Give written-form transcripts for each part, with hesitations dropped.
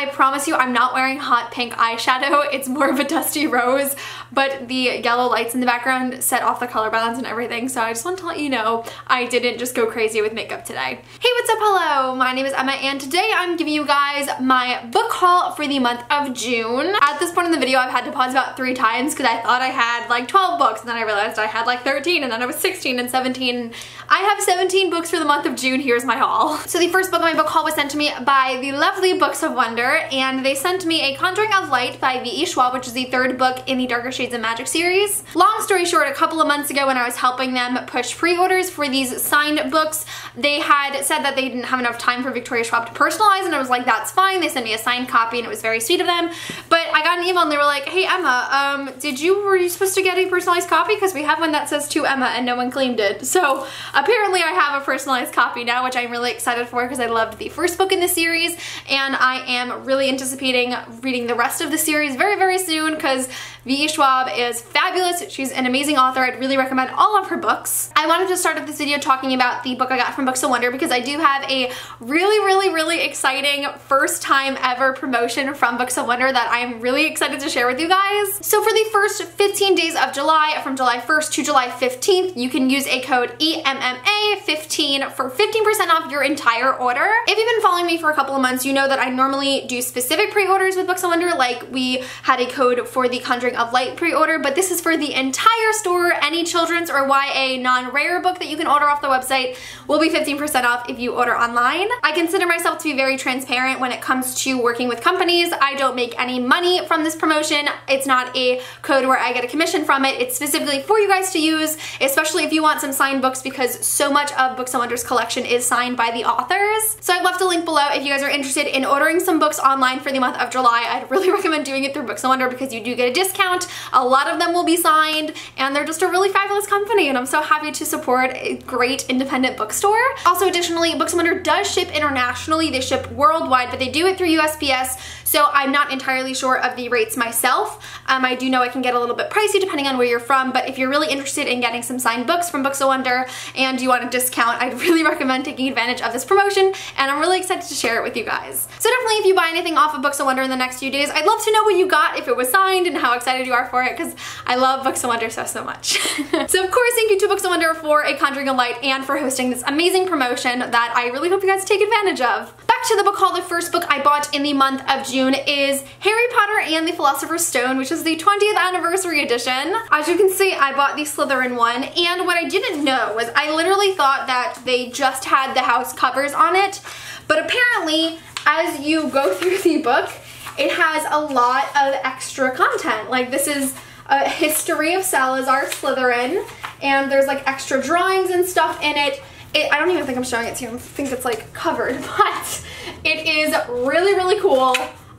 I promise you I'm not wearing hot pink eyeshadow. It's more of a dusty rose, but the yellow lights in the background set off the color balance and everything, so I just want to let you know I didn't just go crazy with makeup today. Hey, what's up? Hello, my name is Emma, and today I'm giving you guys my book haul for the month of June. At this point in the video, I've had to pause about 3 times because I thought I had like 12 books, and then I realized I had like 13, and then I was 16 and 17. I have 17 books for the month of June. Here's my haul. So the first book on my book haul was sent to me by the lovely Books of Wonder, and they sent me A Conjuring of Light by V.E. Schwab, which is the 3rd book in the Darker Shades of Magic series. Long story short, a couple of months ago when I was helping them push pre-orders for these signed books, they had said that they didn't have enough time for Victoria Schwab to personalize, and I was like, that's fine. They sent me a signed copy, and it was very sweet of them. But I got an email and they were like, hey Emma, were you supposed to get a personalized copy? Because we have one that says to Emma and no one claimed it. So apparently I have a personalized copy now, which I'm really excited for because I loved the first book in the series, and I am really anticipating reading the rest of the series very, very soon because V.E. Schwab is fabulous. She's an amazing author. I'd really recommend all of her books. I wanted to start off this video talking about the book I got from Books of Wonder because I do have a really exciting first time ever promotion from Books of Wonder that I'm really excited to share with you guys. So for the first 15 days of July, from July 1st to July 15th, you can use a code EMMA15 for 15% off your entire order. If you've been following me for a couple of months, you know that I normally do specific pre-orders with Books of Wonder, like we had a code for the Conjuring of Light pre-order, but this is for the entire store. Any children's or YA non-rare book that you can order off the website will be 15% off if you order online. I consider myself to be very transparent when it comes to working with companies. I don't make any money from this promotion. It's not a code where I get a commission from it. It's specifically for you guys to use, especially if you want some signed books because so much of Books of Wonder's collection is signed by the authors. So I've left a link below if you guys are interested in ordering some books online for the month of July. I'd really recommend doing it through Books of Wonder because you do get a discount. A lot of them will be signed, and they're just a really fabulous company, and I'm so happy to support a great independent bookstore. Also, additionally, Books of Wonder does ship internationally. They ship worldwide, but they do it through USPS, so I'm not entirely sure of the rates myself. I do know it can get a little bit pricey depending on where you're from, but if you're really interested in getting some signed books from Books of Wonder and you want a discount, I'd really recommend taking advantage of this promotion, and I'm really excited to share it with you guys. So definitely, if you buy anything off of Books of Wonder in the next few days, I'd love to know what you got, if it was signed, and how excited you are for it, because I love Books of Wonder so much. So of course, thank you to Books of Wonder for A Conjuring of Light and for hosting this amazing promotion that I really hope you guys take advantage of. Back to the book haul. The first book I bought in the month of June is Harry Potter and the Philosopher's Stone, which is the 20th anniversary edition. As you can see, I bought the Slytherin one, and what I didn't know was I literally thought that they just had the house covers on it, but apparently as you go through the book, it has a lot of extra content. Like, this is a history of Salazar Slytherin, and there's like extra drawings and stuff in it. I don't even think I'm showing it to you. I think it's like covered, but it is really cool.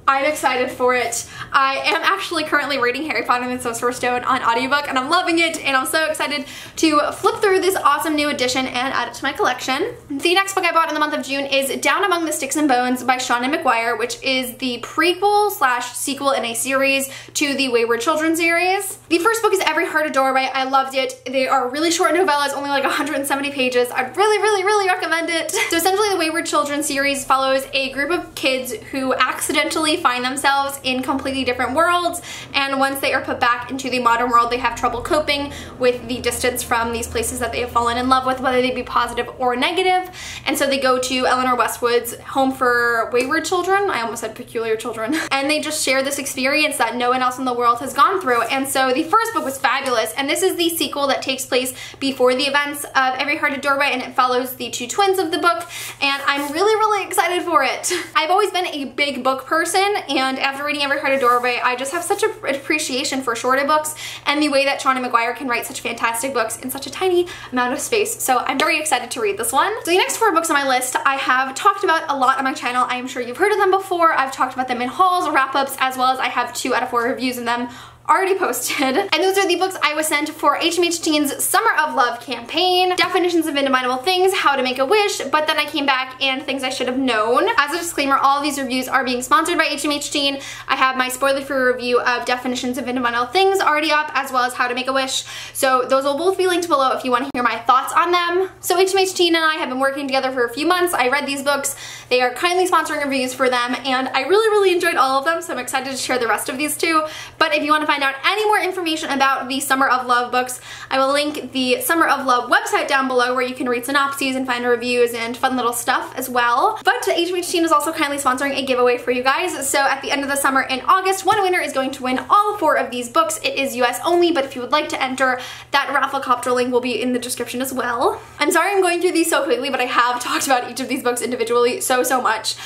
I'm excited for it. I am actually currently reading Harry Potter and the Philosopher's Stone on audiobook, and I'm loving it, and I'm so excited to flip through this awesome new edition and add it to my collection. The next book I bought in the month of June is Down Among the Sticks and Bones by Shauna McGuire, which is the prequel / sequel in a series to the Wayward Children series. The first book is Every Heart a Doorway. I loved it. They are really short novellas, only like 170 pages. I'd really recommend it. So essentially, the Wayward Children series follows a group of kids who accidentally find themselves in completely different worlds, and once they are put back into the modern world, they have trouble coping with the distance from these places that they have fallen in love with, whether they be positive or negative. And so they go to Eleanor Westwood's home for wayward children. I almost said peculiar children. And they just share this experience that no one else in the world has gone through. And so the first book was fabulous, and this is the sequel that takes place before the events of Every Heart a Doorway, and it follows the 2 twins of the book, and I'm really excited for it. I've always been a big book person, and after reading Every Heart a Doorway, I just have such an appreciation for shorter books and the way that Shauna McGuire can write such fantastic books in such a tiny amount of space. So I'm very excited to read this one. So the next 4 books on my list I have talked about a lot on my channel. I am sure you've heard of them before. I've talked about them in hauls, wrap-ups, as well as I have 2 out of 4 reviews in them already posted. And those are the books I was sent for HMH Teen's Summer of Love campaign. Definitions of Indefinable Things, How to Make a Wish, But Then I Came Back, and Things I Should Have Known. As a disclaimer, all of these reviews are being sponsored by HMH Teen. I have my spoiler-free review of Definitions of Indefinable Things already up, as well as How to Make a Wish. So those will both be linked below if you want to hear my thoughts on them. So HMH Teen and I have been working together for a few months. I read these books. They are kindly sponsoring reviews for them, and I really enjoyed all of them, so I'm excited to share the rest of these too. But if you want to find out any more information about the Summer of Love books, I will link the Summer of Love website down below where you can read synopses and find reviews and fun little stuff as well. But HMH Teen is also kindly sponsoring a giveaway for you guys. So at the end of the summer in August, one winner is going to win all 4 of these books. It is US only, but if you would like to enter, that Rafflecopter link will be in the description as well. I'm sorry I'm going through these so quickly, but I have talked about each of these books individually so much.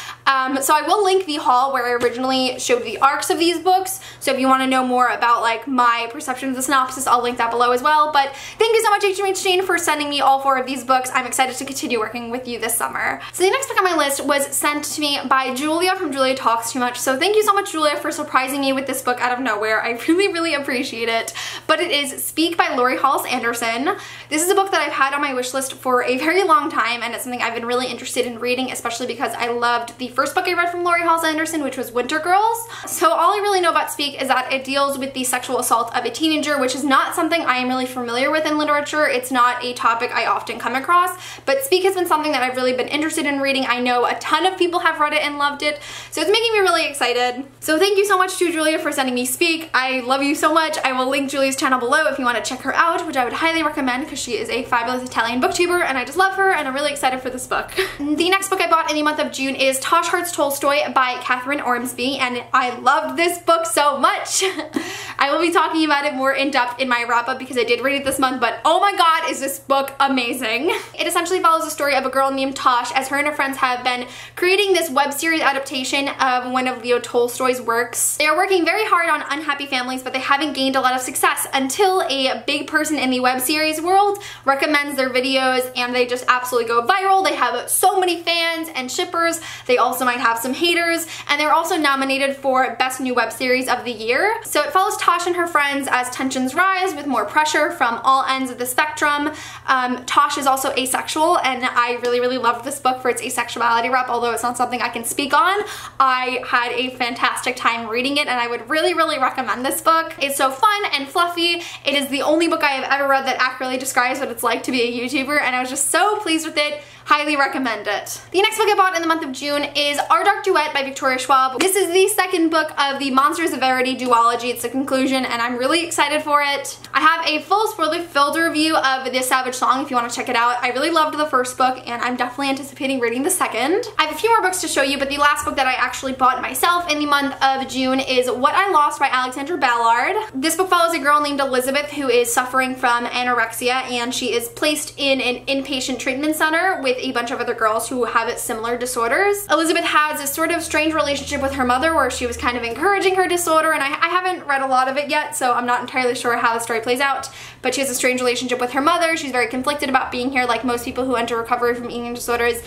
So I will link the haul where I originally showed the arcs of these books. So if you want to know more about like my perception of the synopsis, I'll link that below as well. But thank you so much HMH Teen for sending me all 4 of these books. I'm excited to continue working with you this summer. So the next book on my list was sent to me by Julia from Julia Talks Too Much. So thank you so much, Julia, for surprising me with this book out of nowhere. I really appreciate it. But it is Speak by Lori Hollis Anderson. This is a book that I've had on my wish list for a very long time, and it's something I've been really interested in reading, especially because I loved the first book I read from Lori Hollis Anderson, which was Winter Girls. So all I really know about Speak is that it deals with the sexual assault of a teenager, which is not something I am really familiar with in literature. It's not a topic I often come across, but Speak has been something that I've really been interested in reading. I know a ton of people have read it and loved it, so it's making me really excited. So thank you so much to Julia for sending me Speak. I love you so much. I will link Julia's channel below if you want to check her out, which I would highly recommend because she is a fabulous Italian booktuber and I just love her, and I'm really excited for this book. The next book I bought in the month of June is Tosh Hearts Tolstoy by Catherine Ormsby, and I loved this book so much. I will be talking about it more in depth in my wrap-up because I did read it this month, but oh my god, is this book amazing. It essentially follows the story of a girl named Tosh as her and her friends have been creating this web series adaptation of one of Leo Tolstoy's works. They are working very hard on unhappy families, but they haven't gained a lot of success until a big person in the web series world recommends their videos and they just absolutely go viral. They have so many fans and shippers. They also might have some haters, and they're also nominated for Best New Web Series of the Year. So it follows Tosh and her friends as tensions rise with more pressure from all ends of the spectrum. Tosh is also asexual, and I really loved this book for its asexuality rep, although it's not something I can speak on. I had a fantastic time reading it, and I would really recommend this book. It's so fun and fluffy. It is the only book I have ever read that accurately describes what it's like to be a YouTuber, and I was just so pleased with it. Highly recommend it. The next book I bought in the month of June is Our Dark Duet by Victoria Schwab. This is the second book of the Monsters of Verity duology. It's the conclusion, and I'm really excited for it. I have a full spoiler-filled review of The Savage Song if you want to check it out. I really loved the first book, and I'm definitely anticipating reading the second. I have a few more books to show you, but the last book that I actually bought myself in the month of June is What I Lost by Alexandra Ballard. This book follows a girl named Elizabeth who is suffering from anorexia, and she is placed in an inpatient treatment center with a bunch of other girls who have similar disorders. Elizabeth has a sort of strange relationship with her mother where she was kind of encouraging her disorder, and I haven't read a lot of it yet, so I'm not entirely sure how the story plays out, but she has a strange relationship with her mother. She's very conflicted about being here, like most people who enter recovery from eating disorders,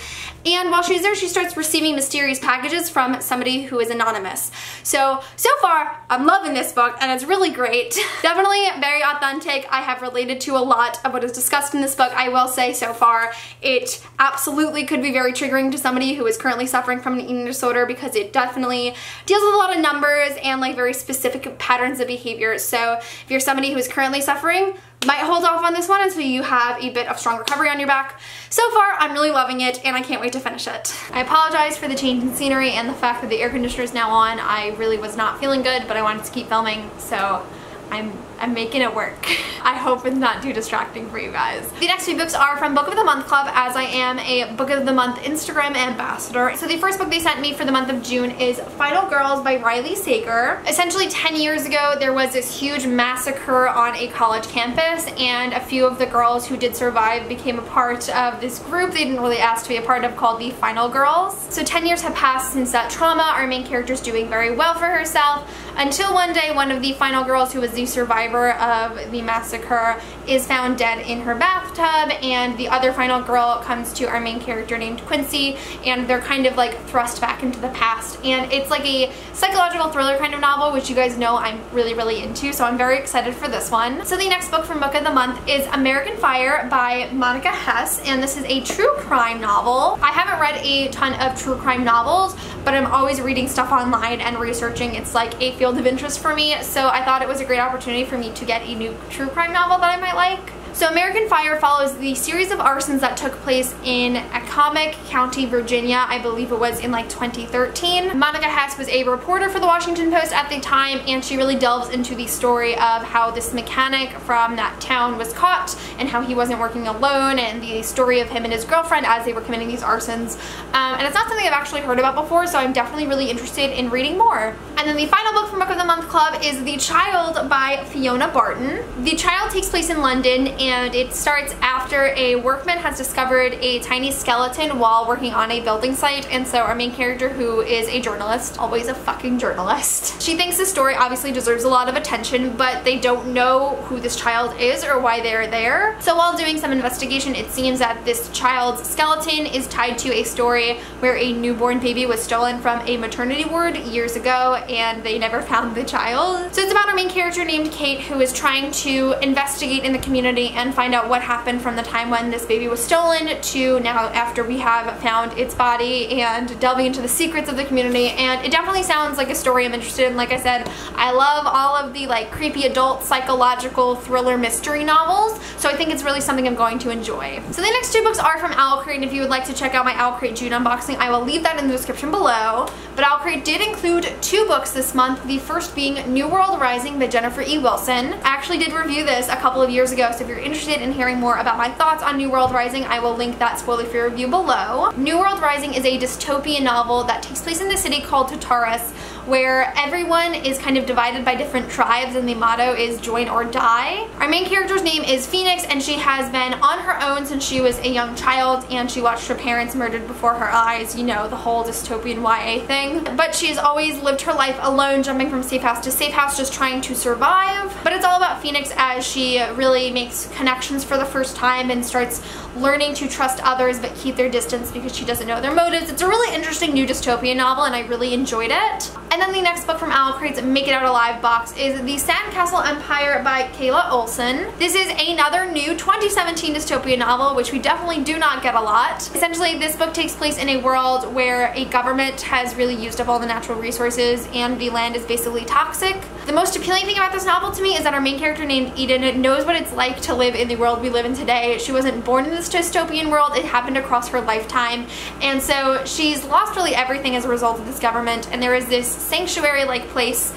and while she's there, she starts receiving mysterious packages from somebody who is anonymous. So far, I'm loving this book, and it's really great. Definitely very authentic. I have related to a lot of what is discussed in this book. I will say so far, it absolutely could be very triggering to somebody who is currently suffering from an eating disorder because it definitely deals with a lot of numbers and like very specific patterns of behavior. So if you're somebody who is currently suffering, might hold off on this one until you have a bit of strong recovery on your back. So far, I'm really loving it, and I can't wait to finish it. I apologize for the change in scenery and the fact that the air conditioner is now on. I really was not feeling good, but I wanted to keep filming, so I'm making it work. I hope it's not too distracting for you guys. The next few books are from Book of the Month Club, as I am a Book of the Month Instagram ambassador. So the first book they sent me for the month of June is Final Girls by Riley Sager. Essentially 10 years ago, there was this huge massacre on a college campus, and a few of the girls who did survive became a part of this group they didn't really ask to be a part of called the Final Girls. So 10 years have passed since that trauma. Our main character's doing very well for herself, until one day one of the final girls, who was the the survivor of the massacre is found dead in her bathtub, and the other final girl comes to our main character named Quincy, and they're kind of like thrust back into the past. And it's like a psychological thriller kind of novel, which you guys know I'm really into, so I'm very excited for this one. So the next book from Book of the Month is American Fire by Monica Hess, and this is a true crime novel. I haven't read a ton of true crime novels, but I'm always reading stuff online and researching. It's like a field of interest for me, so I thought it was a great opportunity for me to get a new true crime novel that I might like. So American Fire follows the series of arsons that took place in Accomack County, Virginia. I believe it was in like 2013. Monica Hess was a reporter for the Washington Post at the time, and she really delves into the story of how this mechanic from that town was caught and how he wasn't working alone, and the story of him and his girlfriend as they were committing these arsons. And it's not something I've actually heard about before, so I'm definitely really interested in reading more. And then the final book from Book of the Month Club is The Child by Fiona Barton. The Child takes place in London, and it starts after a workman has discovered a tiny skeleton while working on a building site. And so our main character, who is a journalist, always a fucking journalist, she thinks this story obviously deserves a lot of attention, but they don't know who this child is or why they're there. So while doing some investigation, it seems that this child's skeleton is tied to a story where a newborn baby was stolen from a maternity ward years ago, and they never found the child. So it's about our main character named Kate, who is trying to investigate in the community and find out what happened from the time when this baby was stolen to now after we have found its body, and delving into the secrets of the community. And it definitely sounds like a story I'm interested in. Like I said, I love all of the like creepy adult psychological thriller mystery novels, so I think it's really something I'm going to enjoy. So the next two books are from Owlcrate, and if you would like to check out my Owlcrate June unboxing, I will leave that in the description below. But Owlcrate did include two books this month, the first being New World Rising by Jennifer E. Wilson. I actually did review this a couple of years ago, so if you're interested in hearing more about my thoughts on New World Rising, I will link that spoiler-free review below. New World Rising is a dystopian novel that takes place in the city called Tartarus, where everyone is kind of divided by different tribes, and the motto is join or die. Our main character's name is Phoenix, and she has been on her own since she was a young child, and she watched her parents murdered before her eyes, you know, the whole dystopian YA thing. But she's always lived her life alone, jumping from safe house to safe house, just trying to survive. But it's all about Phoenix as she really makes connections for the first time and starts learning to trust others but keep their distance because she doesn't know their motives. It's a really interesting new dystopian novel, and I really enjoyed it. And then the next book from Owlcrate's Make It Out Alive box is The Sandcastle Empire by Kayla Olson. This is another new 2017 dystopian novel, which we definitely do not get a lot. Essentially, this book takes place in a world where a government has really used up all the natural resources and the land is basically toxic. The most appealing thing about this novel to me is that our main character named Eden knows what it's like to live in the world we live in today. She wasn't born in this dystopian world, it happened across her lifetime, and so she's lost really everything as a result of this government, and there is this sanctuary-like place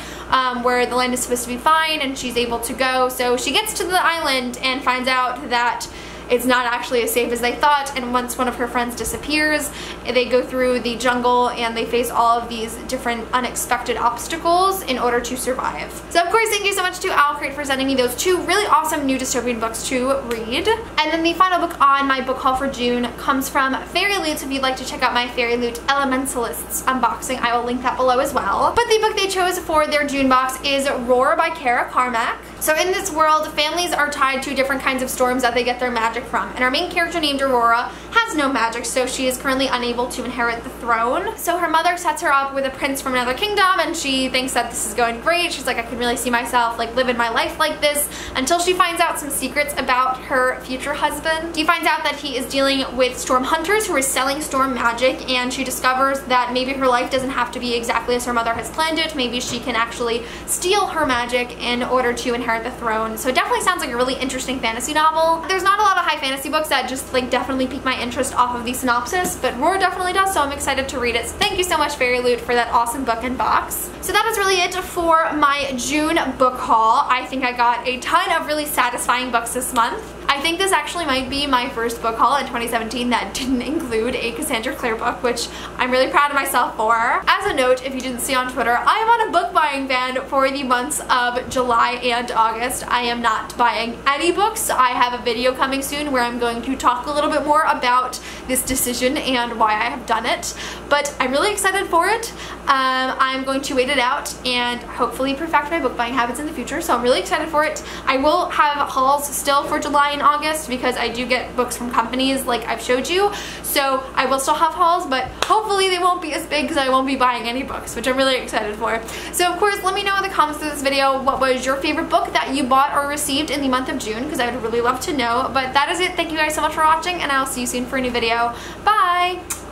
where the land is supposed to be fine, and she's able to go. So she gets to the island and finds out that it's not actually as safe as they thought, and once one of her friends disappears, they go through the jungle and they face all of these different unexpected obstacles in order to survive. So of course, thank you so much to Owlcrate for sending me those two really awesome new dystopian books to read. And then the final book on my book haul for June comes from Fairy Loot. So if you'd like to check out my Fairy Loot Elementalists unboxing, I will link that below as well. But the book they chose for their June box is Roar by Kara Carmack. So in this world, families are tied to different kinds of storms that they get their magic from, and our main character named Aurora has no magic, so she is currently unable to inherit the throne. So her mother sets her up with a prince from another kingdom, and she thinks that this is going great. She's like, I can really see myself like living my life like this, until she finds out some secrets about her future husband. She finds out that he is dealing with storm hunters who are selling storm magic, and she discovers that maybe her life doesn't have to be exactly as her mother has planned it. Maybe she can actually steal her magic in order to inherit the throne. So it definitely sounds like a really interesting fantasy novel. There's not a lot of high fantasy books that just like definitely pique my interest off of the synopsis, but Roar definitely does, so I'm excited to read it. So thank you so much, Fairy Loot, for that awesome book and box. So that is really it for my June book haul. I think I got a ton of really satisfying books this month. I think this actually might be my first book haul in 2017 that didn't include a Cassandra Clare book, which I'm really proud of myself for. As a note, if you didn't see on Twitter, I am on a book buying ban for the months of July and August. I am not buying any books. I have a video coming soon where I'm going to talk a little bit more about this decision and why I have done it. but I'm really excited for it. I'm going to wait it out and hopefully perfect my book buying habits in the future, so I'm really excited for it. I will have hauls still for July and August because I do get books from companies like I've showed you, so I will still have hauls, but hopefully they won't be as big because I won't be buying any books, which I'm really excited for. So of course, let me know in the comments of this video what was your favorite book that you bought or received in the month of June, because I would really love to know. But that is it. Thank you guys so much for watching, and I'll see you soon for a new video. Bye!